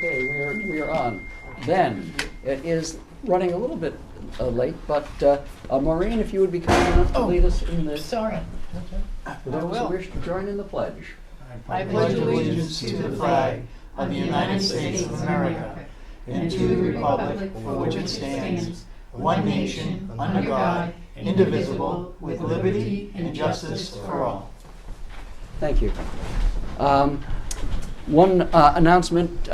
Okay, we are on. Then, it is running a little bit late, but Maureen, if you would be kind enough to lead us in the... Sorry. For those who wish to join in the pledge. I pledge allegiance to the flag of the United States of America and to the republic for which it stands, one nation, under God, indivisible, with liberty and justice for all. Thank you. One announcement,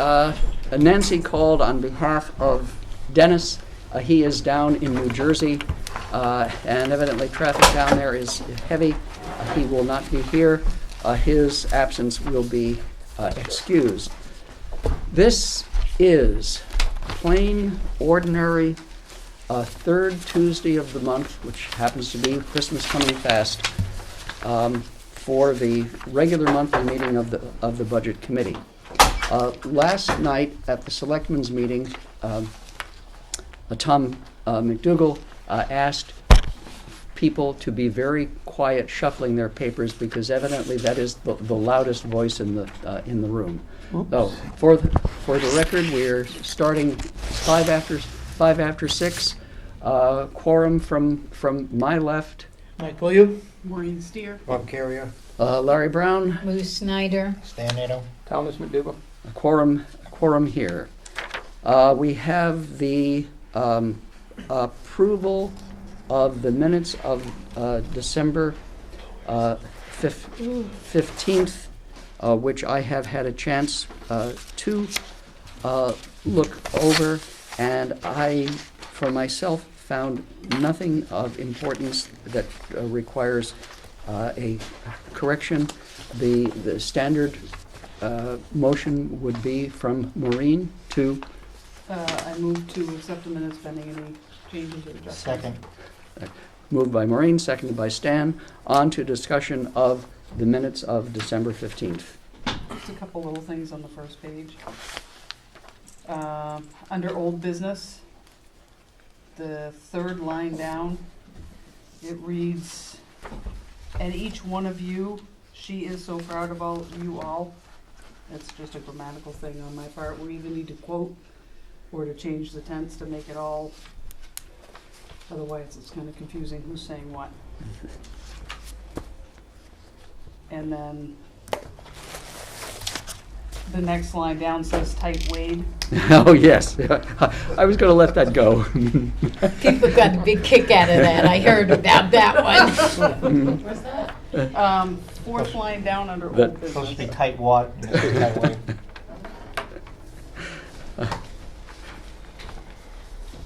Nancy called on behalf of Dennis. He is down in New Jersey, and evidently traffic down there is heavy. He will not be here. His absence will be excused. This is plain, ordinary, third Tuesday of the month, which happens to be Christmas coming fast, for the regular monthly meeting of the Budget Committee. Last night at the Selectmen's meeting, Tom McDougall asked people to be very quiet shuffling their papers because evidently that is the loudest voice in the room. So for the record, we're starting 5 after 6. Quorum from my left. Mike William. Maureen Steer. Bob Carrier. Larry Brown. Lou Snyder. Stan Nato. Thomas McDougall. A quorum here. We have the approval of the minutes of December 15th, which I have had a chance to look over, and I, for myself, found nothing of importance that requires a correction. The standard motion would be from Maureen to... I move to accept the minutes pending any changes or adjustments. Second. Moved by Maureen, seconded by Stan. On to discussion of the minutes of December 15th. Just a couple little things on the first page. Under old business, the third line down, it reads, "And each one of you, she is so proud about you all." That's just a grammatical thing on my part. We either need to quote or to change the tense to make it all, otherwise it's kind of confusing who's saying what. And then the next line down says tight Wade. Oh, yes. I was going to let that go. People got a big kick out of that. I heard about that one. Where's that? Fourth line down under That- old Supposed to be business. tight wad. Tight Wade.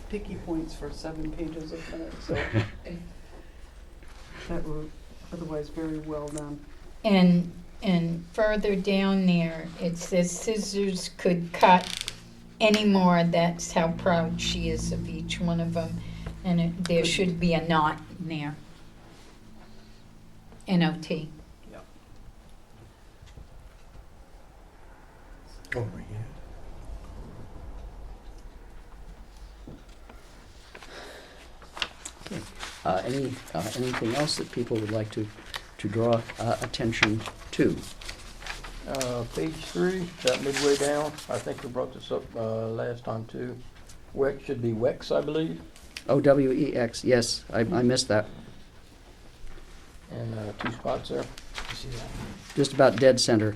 Picky points for 7 pages of minutes, so that were otherwise very well done. And further down there, it says scissors could cut any more. That's how proud she is of each one of them. And there should be a knot in there. N-O-T. Over here. Anything else that people would like to draw attention to? Page 3, that midway down, I think we brought this up last time too. WEX should be WEX, I believe, O-W-E-X, yes, I missed that. and 2 spots there. You see that? Just about dead center.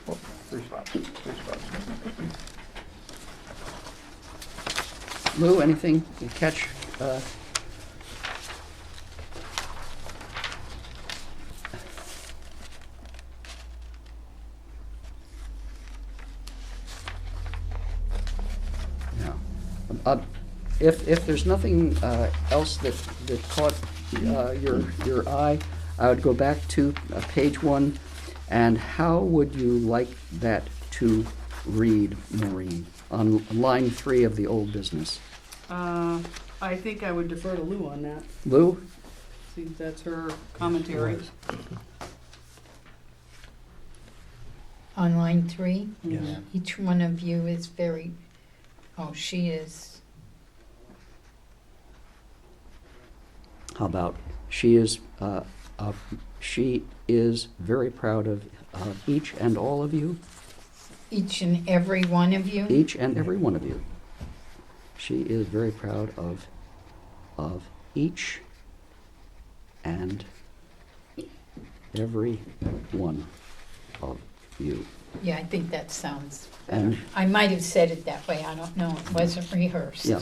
Oh, 3 spots, 3 spots. Lou, anything you catch? No. If there's nothing else that caught your eye, I would go back to page 1. And how would you like that to read, Maureen, on line 3 of the old business? I think I would defer to Lou on that, Lou? see if that's her commentary. On line 3, Yes. each one of you is very, she is. How about she is She is very proud of each and all of you, Each and every one of you? each and every one of you. She is very proud of each and every one of you. Yeah, I think that sounds And better. I might have said it that way, I don't know, it wasn't rehearsed. yeah,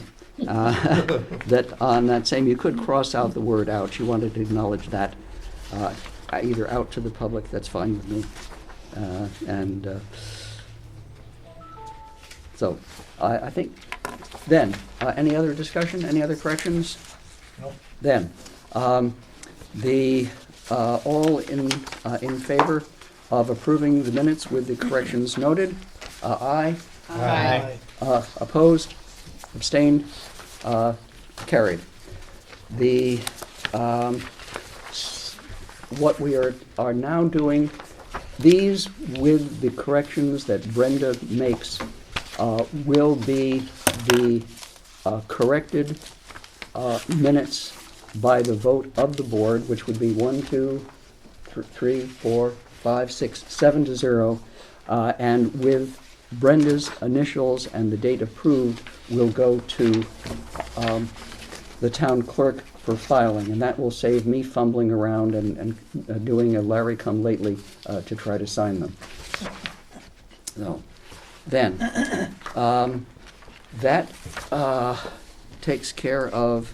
that on that same, you could cross out the word out. She wanted to acknowledge that either out to the public, that's fine with me. So I think, then, any other discussion, any other corrections? Nope. Then, all in favor of approving the minutes with the corrections noted? Aye. Aye. Opposed? Abstained? Carried. What we are now doing, these with the corrections that Brenda makes will be the corrected minutes by the vote of the board, which would be 1, 2, 3, 4, 5, 6, 7 to 0, and with Brenda's initials and the date approved will go to the town clerk for filing, and that will save me fumbling around and doing a Larry come lately to try to sign them. So, then, that takes care of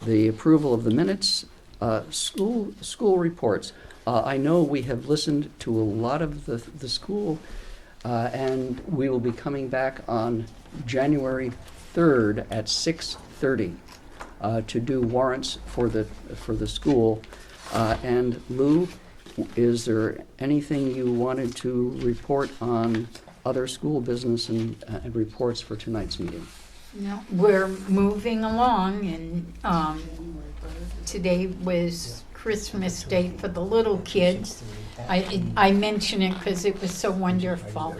the approval of the minutes. School reports. I know we have listened to a lot of the school, and we will be coming back on January 3rd at 6:30 to do warrants for the school. And Lou, is there anything you wanted to report on other school business and reports for tonight's meeting? No, we're moving along, and today was Christmas Day for the little kids. I mention it because it was so wonderful.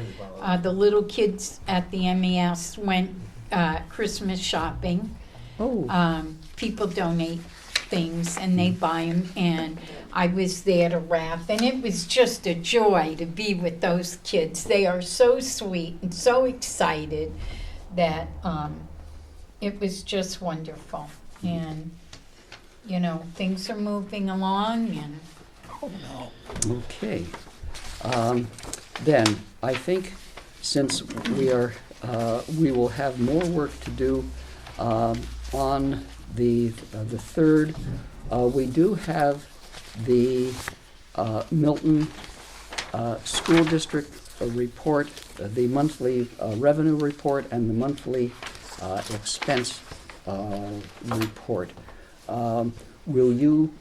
The little kids at the MES went Christmas shopping. Oh, People donate things and they buy them, and I was there to wrap, and it was just a joy to be with those kids. They are so sweet and so excited that it was just wonderful. And, you know, things are moving along, and okay. Then, I think since we will have more work to do on the 3rd, we do have the Milton School District report, the monthly revenue report, and the monthly expense report. Will you,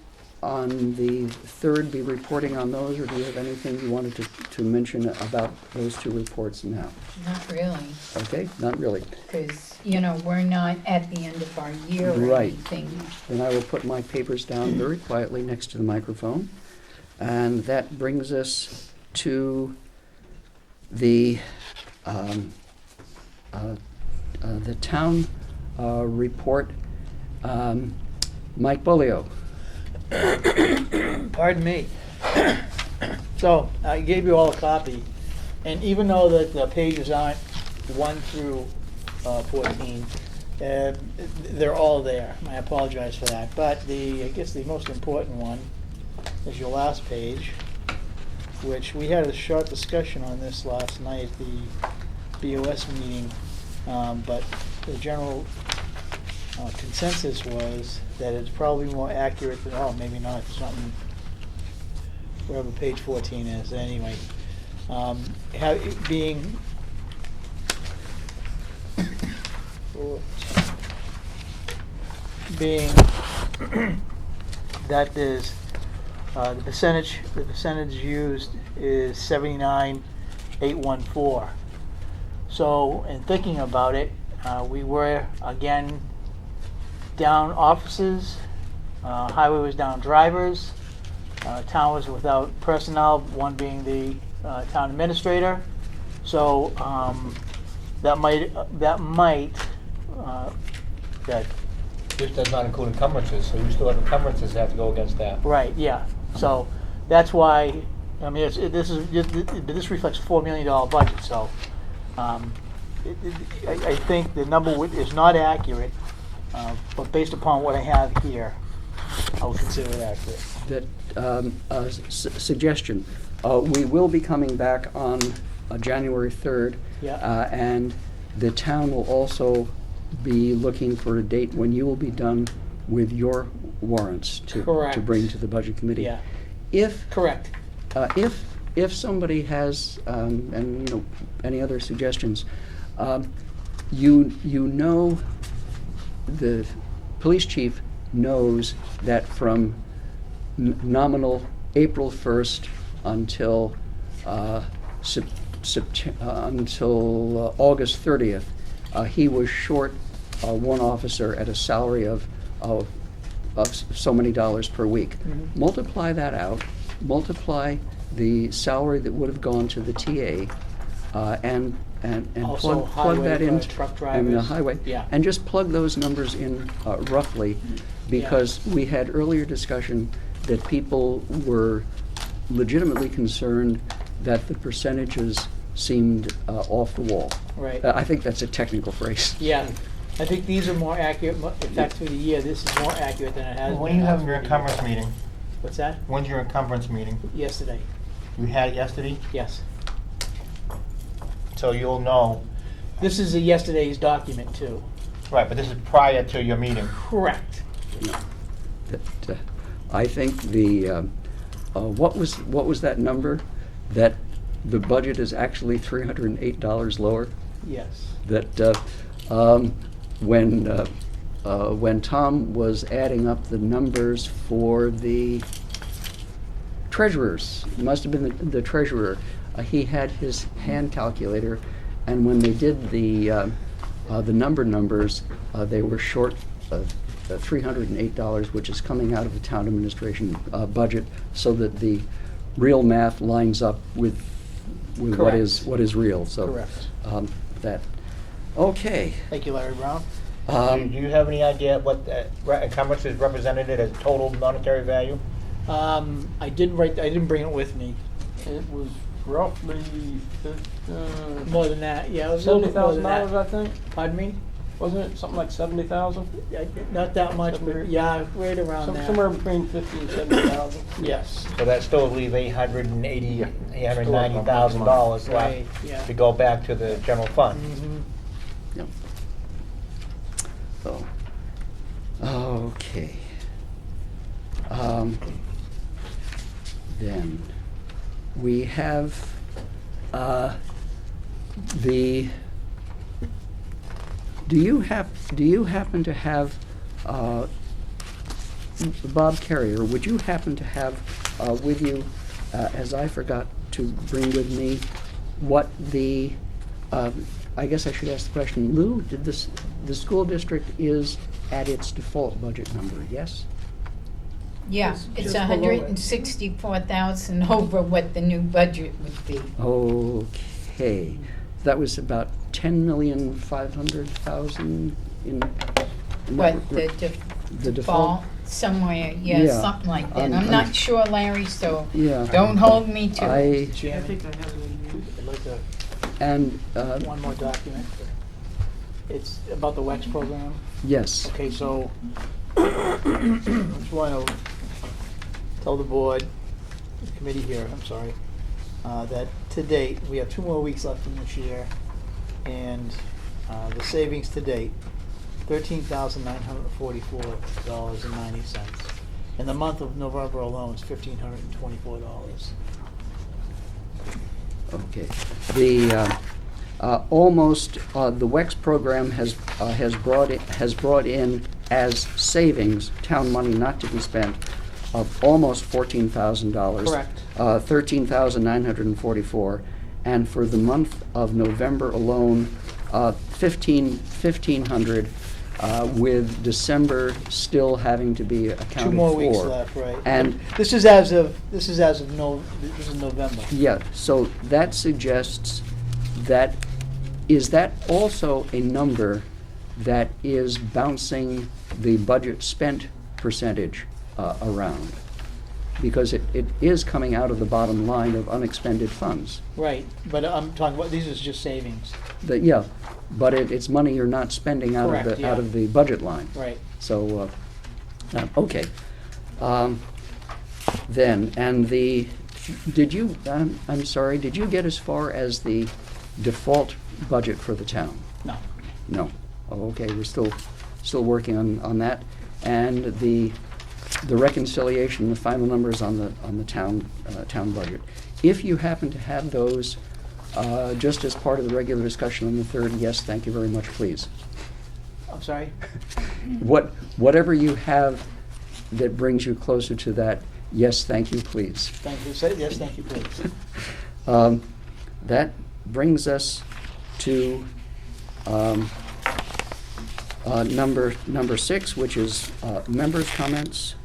on the 3rd, be reporting on those, or do you have anything you wanted to mention about those two reports now? not really, Okay, not really. because, you know, we're not at the end of our year or Right. anything. Then I will put my papers down very quietly next to the microphone. And that brings us to the town report. Mike Bolio. Pardon me. So, I gave you all a copy, and even though that the pages aren't 1 through 14, they're all there. I apologize for that. But I guess the most important one is your last page, which we had a short discussion on this last night at the BOS meeting, but the general consensus was that it's probably more accurate than, oh, maybe not, it's something, wherever page 14 is, anyway. Being that is the percentage used is 79,814. So in thinking about it, we were again down offices, highway was down drivers, town was without personnel, one being the town administrator. So This does not include encumbrances, so you still have encumbrances that have to go against that. right, yeah. So that's why, I mean, this reflects a $4 million budget, so I think the number is not accurate, but based upon what I have here, I would consider it accurate. That suggestion. We will be coming back on January 3rd. Yeah. And the town will also be looking for a date when you will be done with your warrants to Correct. bring to the Budget Committee. Yeah, If correct. if somebody has, and any other suggestions, you know, the police chief knows that from nominal April 1st until until August 30th, he was short one officer at a salary of so many dollars per week. Mhm. Multiply that out, multiply the salary that would have gone to the TA, and Also plug that highway, in. truck And the drivers. highway. Yeah. And just plug those numbers in roughly, because we had earlier discussion that people were legitimately concerned that the percentages seemed off the wall. Right. I think that's a technical phrase. Yeah, I think these are more accurate, in fact, through the year, this is more accurate than it has been. When are you having your encumbrance meeting? What's that? When's your encumbrance meeting? Yesterday, You had it yesterday, yes. so you'll know. This is yesterday's document too. Right, but this is prior to your meeting. Correct. That, I think the, what was that number? That the budget is actually $308 lower? Yes. That when Tom was adding up the numbers for the treasurers, it must have been the treasurer, he had his hand calculator, and when they did the numbers, they were short $308, which is coming out of the town administration budget, so that the real math lines up with what is real. So Correct. That. Okay. Thank you, Larry Brown. Do you have any idea what the encumbrance is represented as total monetary value? I didn't bring it with me. It was roughly More than that, yeah, it was a little bit more than $70,000, that. I think. Pardon me? Wasn't it something like 70,000? Not that much, but yeah, right around that. Somewhere between 50 and 70,000. Yes. So that still leave $890,000 Right, left yeah. to go back to the general fund. Mhm. Yep. So. Okay. Then we have the. Do you happen to have, Bob Carrier, would you happen to have with you, as I forgot to bring with me, what the, I guess I should ask the question, Lou, the school district is at its default budget number, yes? Yeah, Just it's below it. 164,000 over what the new budget would be. Okay, that was about 10,500,000 in. What, the The default, somewhere, yeah, Yeah. something like that. I'm I'm not sure, Larry, so Yeah. don't hold me to it. I, Chairman, I'd like to, and, one more document. It's about the WEX program. yes, Okay, so, I just want to tell the board, the committee here, I'm sorry, that to date, we have 2 more weeks left in this year, and the savings to date, $13,944.90. In the month of November alone, it's $1,524. okay. The, almost, the WEX program has brought in as savings, town money not to be spent, of almost $14,000. Correct. 13,944, and for the month of November alone, 1,500, with December still having to be accounted for. 2 more weeks left, right. And This is as of November. yeah, so that suggests that, is that also a number that is bouncing the budget spent percentage around? because it is coming out of the bottom line of unexpended funds. Right, but I'm talking about, these is just savings. Yeah, but it's money you're not spending out of Correct, the, yeah. out of the budget line. Right. So, okay. Then, and did you, I'm sorry, did you get as far as the default budget for the town? No. No. Oh, okay, we're still working on that. And the reconciliation, the final numbers on the town budget. If you happen to have those, just as part of the regular discussion on the 3rd, yes, thank you very much, please. I'm sorry? Whatever you have that brings you closer to that, yes, thank you, please. Thank you. Yes, thank you, please. That brings us to number 6, which is members' comments.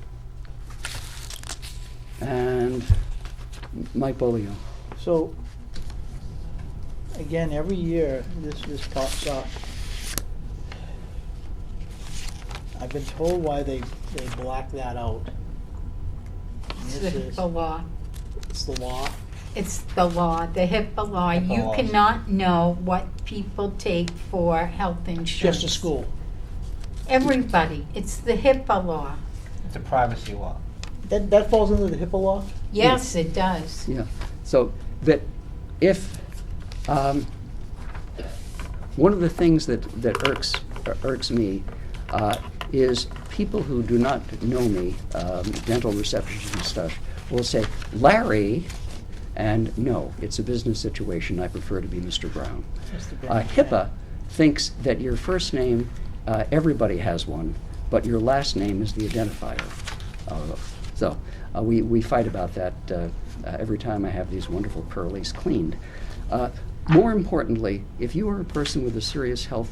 And Mike Bolio. So, again, every year, this pops up. I've been told why they black that out. And It's this the is- HIPAA law. It's the law. It's the law, the HIPAA law. HIPAA You laws. cannot know what people take for health insurance. Just a school. Everybody. It's the HIPAA law. It's a privacy law. That falls under the HIPAA law? Yes, it does. Yeah, so that if, one of the things that irks me is people who do not know me, dental receptionists and stuff, will say, Larry, and no, it's a business situation, I prefer to be Mr. Brown. Mr. Brown. HIPAA thinks that your first name, everybody has one, but your last name is the identifier. So we fight about that every time I have these wonderful curlies cleaned. More importantly, if you are a person with a serious health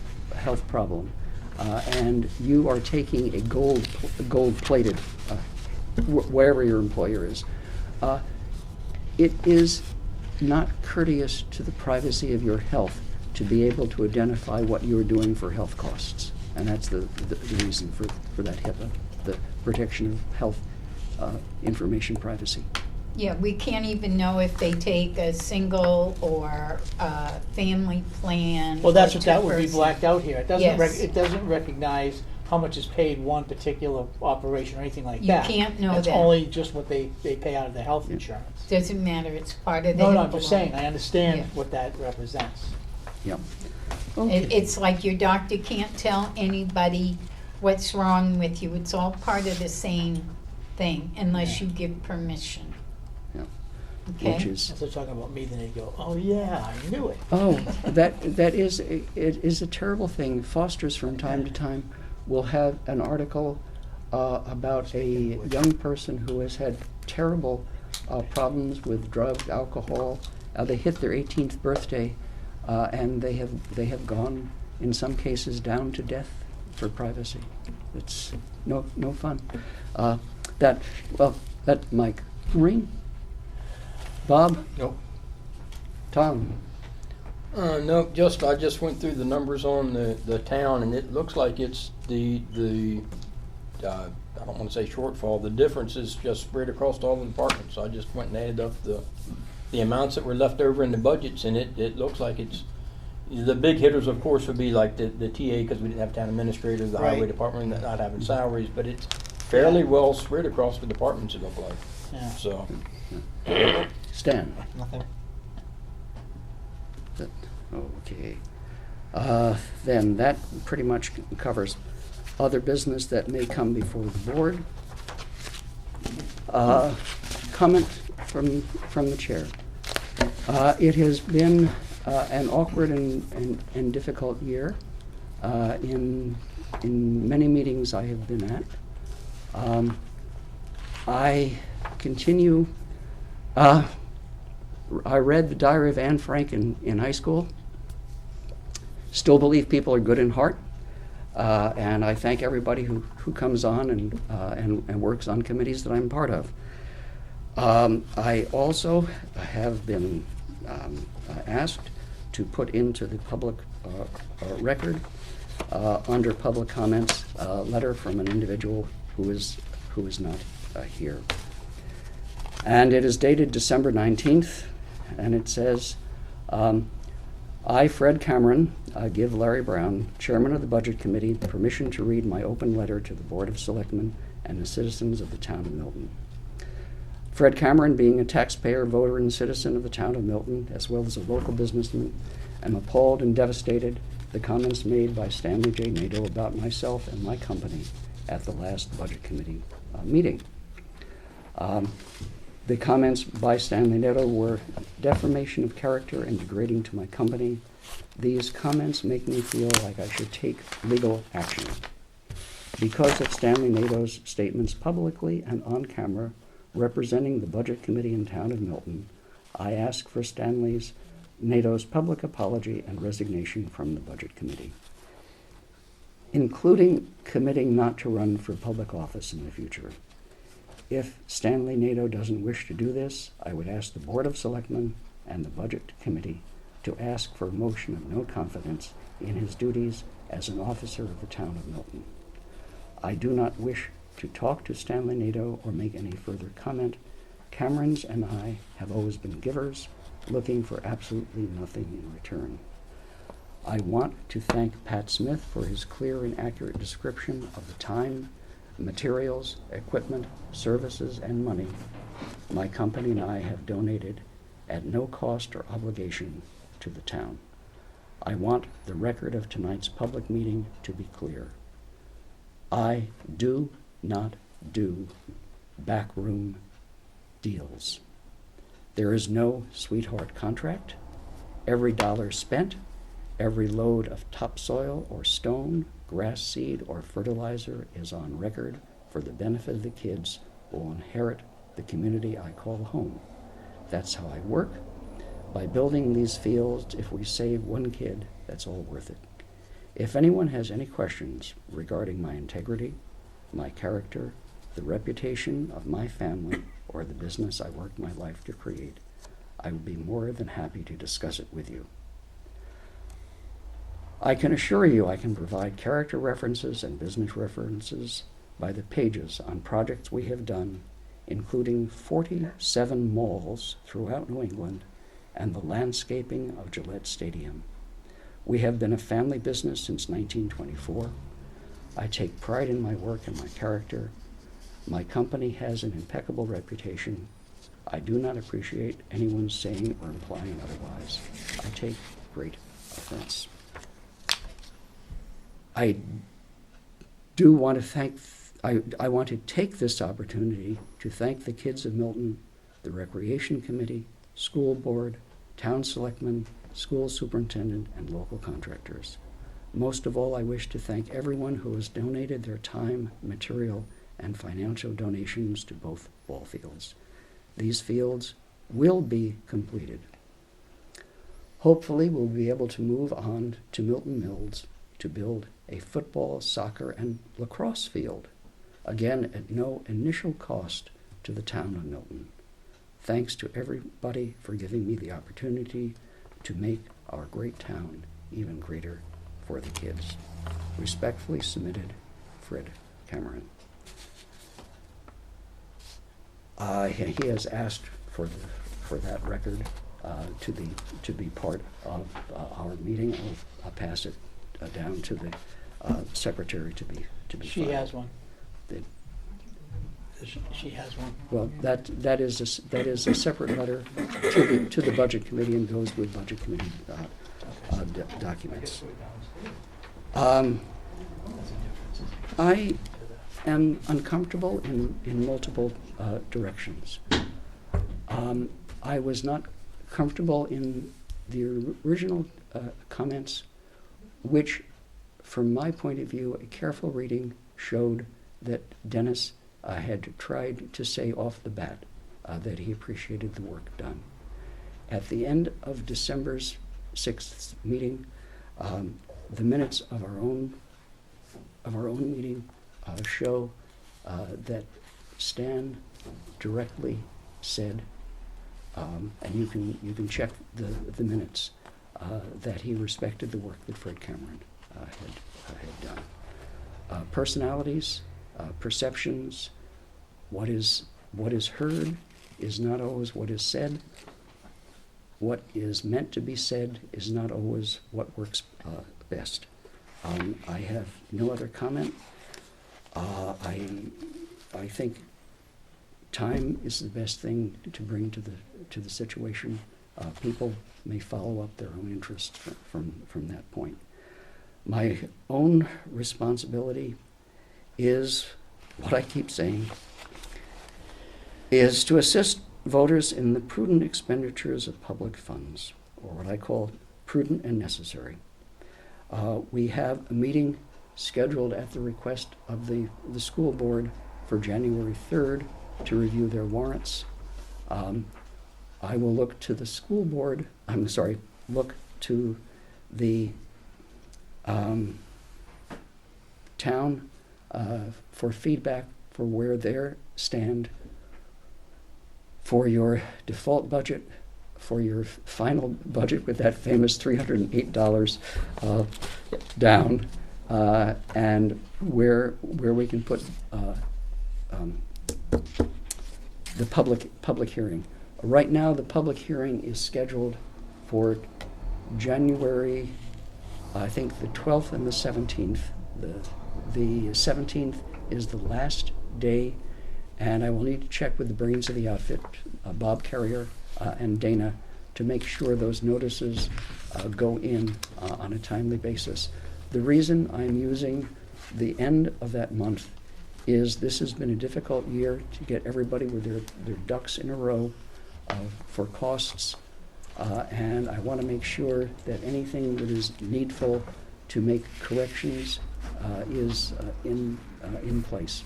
problem and you are taking a gold-plated, wherever your employer is, it is not courteous to the privacy of your health to be able to identify what you are doing for health costs. And that's the reason for that HIPAA, the protection of health information privacy. Yeah, we can't even know if they take a single or a family plan. Well, that's or what that would be two-person. blacked out here. It doesn't, Yes. it doesn't recognize how much is paid one particular operation or anything like You that. can't know It's that. only just what they pay out of the health insurance. Doesn't matter, it's part of the No, HIPAA no, I'm just law. saying, I understand Yeah. what that represents. Yeah. It's like your doctor can't tell anybody what's wrong with you. It's all part of the same thing unless you give permission. Yeah. Okay? Which is, If they're talking about me, then they go, oh, yeah, I knew it. oh, that is, it is a terrible thing. Fosters from time to time will have an article about a young person who has had terrible problems with drugs, alcohol. They hit their 18th birthday, and they have gone, in some cases, down to death for privacy. It's no fun. That Mike. Maureen? Bob? Nope. Tom? No, I just went through the numbers on the town, and it looks like it's the I don't want to say shortfall, the difference is just spread across all the departments. So I just went and added up the amounts that were left over in the budgets, and it looks like it's, the big hitters, of course, would be like the TA, because we didn't have town administrators, the highway Right. department not having salaries, but it's fairly well spread across the departments, it looked like, Yeah. so. Stan? Nothing. Okay. Then that pretty much covers other business that may come before the board. Comment from the chair. It has been an awkward and difficult year in many meetings I have been at. I continue. I read the Diary of Anne Frank in high school. Still believe people are good in heart, and I thank everybody who comes on and works on committees that I'm part of. I also have been asked to put into the public record, under public comments, a letter from an individual who is not here. And it is dated December 19th, and it says, I, Fred Cameron, give Larry Brown, Chairman of the Budget Committee, permission to read my open letter to the Board of Selectmen and the citizens of the town of Milton. Fred Cameron, being a taxpayer, voter, and citizen of the town of Milton, as well as a local businessman, am appalled and devastated the comments made by Stanley J. Nadeau about myself and my company at the last Budget Committee meeting. The comments by Stanley Nadeau were defamation of character and degrading to my company. These comments make me feel like I should take legal action. Because of Stanley Nadeau's statements publicly and on camera representing the Budget Committee in town of Milton, I ask for Stanley Nadeau's public apology and resignation from the Budget Committee, including committing not to run for public office in the future. If Stanley Nadeau doesn't wish to do this, I would ask the Board of Selectmen and the Budget Committee to ask for a motion of no confidence in his duties as an officer of the town of Milton. I do not wish to talk to Stanley Nadeau or make any further comment. Camerons and I have always been givers, looking for absolutely nothing in return. I want to thank Pat Smith for his clear and accurate description of the time, materials, equipment, services, and money my company and I have donated at no cost or obligation to the town. I want the record of tonight's public meeting to be clear. I do not do backroom deals. There is no sweetheart contract. Every dollar spent, every load of topsoil or stone, grass seed, or fertilizer is on record for the benefit of the kids who will inherit the community I call home. That's how I work. By building these fields, if we save one kid, that's all worth it. If anyone has any questions regarding my integrity, my character, the reputation of my family, or the business I worked my life to create, I would be more than happy to discuss it with you. I can assure you I can provide character references and business references by the pages on projects we have done, including 47 malls throughout New England and the landscaping of Gillette Stadium. We have been a family business since 1924. I take pride in my work and my character. My company has an impeccable reputation. I do not appreciate anyone saying or implying otherwise. I take great offense. I do want to thank, I want to take this opportunity to thank the kids of Milton, the Recreation Committee, School Board, Town Selectmen, School Superintendent, and local contractors. Most of all, I wish to thank everyone who has donated their time, material, and financial donations to both ball fields. These fields will be completed. Hopefully, we'll be able to move on to Milton Mills to build a football, soccer, and lacrosse field, again at no initial cost to the town of Milton. Thanks to everybody for giving me the opportunity to make our great town even greater for the kids. Respectfully submitted, Fred Cameron. He has asked for that record to be part of our meeting. I'll pass it down to the secretary to be She filed. has one. The- She has one. Well, that is a separate letter to the Budget Committee and goes with Budget Committee documents. I am uncomfortable in multiple directions. I was not comfortable in the original comments, which, from my point of view, a careful reading showed that Dennis had tried to say off the bat that he appreciated the work done. At the end of December's 6th meeting, the minutes of our own meeting show that Stan directly said, and you can check the minutes, that he respected the work that Fred Cameron had done. Personalities, perceptions, what is heard is not always what is said. What is meant to be said is not always what works best. I have no other comment. I think time is the best thing to bring to the situation. People may follow up their own interests from that point. My own responsibility is what I keep saying, is to assist voters in the prudent expenditures of public funds, or what I call prudent and necessary. We have a meeting scheduled at the request of the school board for January 3rd to review their warrants. I will look to the school board, look to the town for feedback for where they stand for your default budget, for your final budget with that famous $308 down, and where we can put the public hearing. Right now, the public hearing is scheduled for January, I think, the 12th and the 17th. The 17th is the last day, and I will need to check with the brains of the outfit, Bob Carrier and Dana, to make sure those notices go in on a timely basis. The reason I'm using the end of that month is this has been a difficult year to get everybody with their ducks in a row for costs, and I want to make sure that anything that is needful to make corrections is in place.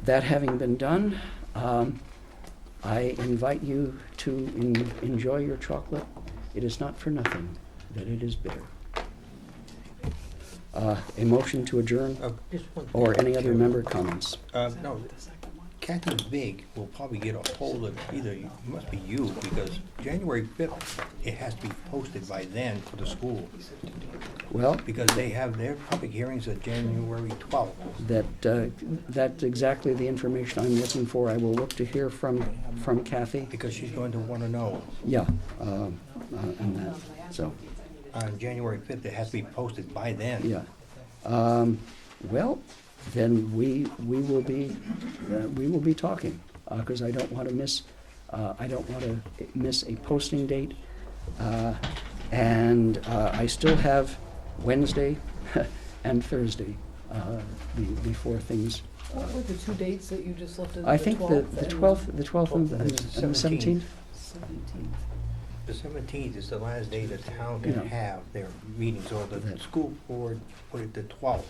That having been done, I invite you to enjoy your chocolate. It is not for nothing that it is bitter. A motion to adjourn, Just one thing. or any other member comments? No, Kathy Big will probably get a hold of either, it must be you, because January 5th, it has to be posted by then for the school, Well, because they have their public hearings at January 12th. that's exactly the information I'm looking for. I will look to hear from Kathy. Because she's going to want to know. Yeah, on that, so, On January 5th, it has to be posted by then. yeah. Well, then we will be talking, because I don't want to miss a posting date, and I still have Wednesday and Thursday before things. What were the two dates that you just left? I think the 12th and the 17th. 17th. The 17th is the last day the town Yeah. can have their meetings, or the That- school board put it the 12th.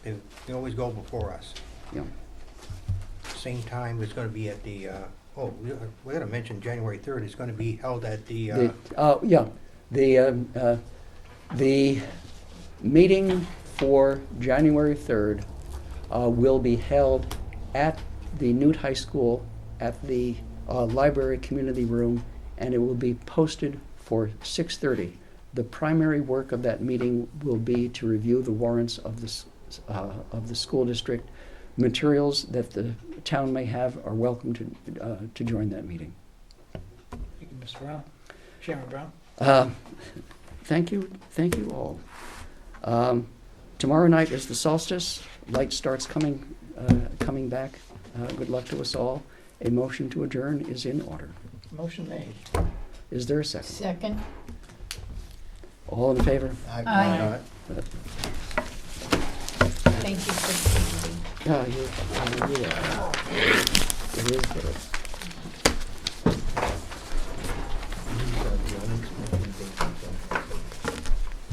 They always go before us. Yeah. Same time, it's gonna be at the, we gotta mention January 3rd, it's gonna be held at the, The meeting for January 3rd will be held at the Newt High School at the library community room, and it will be posted for 6:30. The primary work of that meeting will be to review the warrants of the school district. Materials that the town may have are welcome to join that meeting. Thank you, Mr. Brown. Chairman Brown? Thank you all. Tomorrow night is the solstice. Light starts coming back. Good luck to us all. A motion to adjourn is in order. Motion made. Is there a second? Second. All in favor? Aye. Thank you for attending. Yeah, you are. It is good.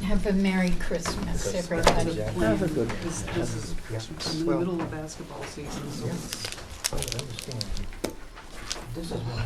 Have a Merry Christmas, everybody. Have a good I'm in the middle of basketball season, so it's I understand. This is why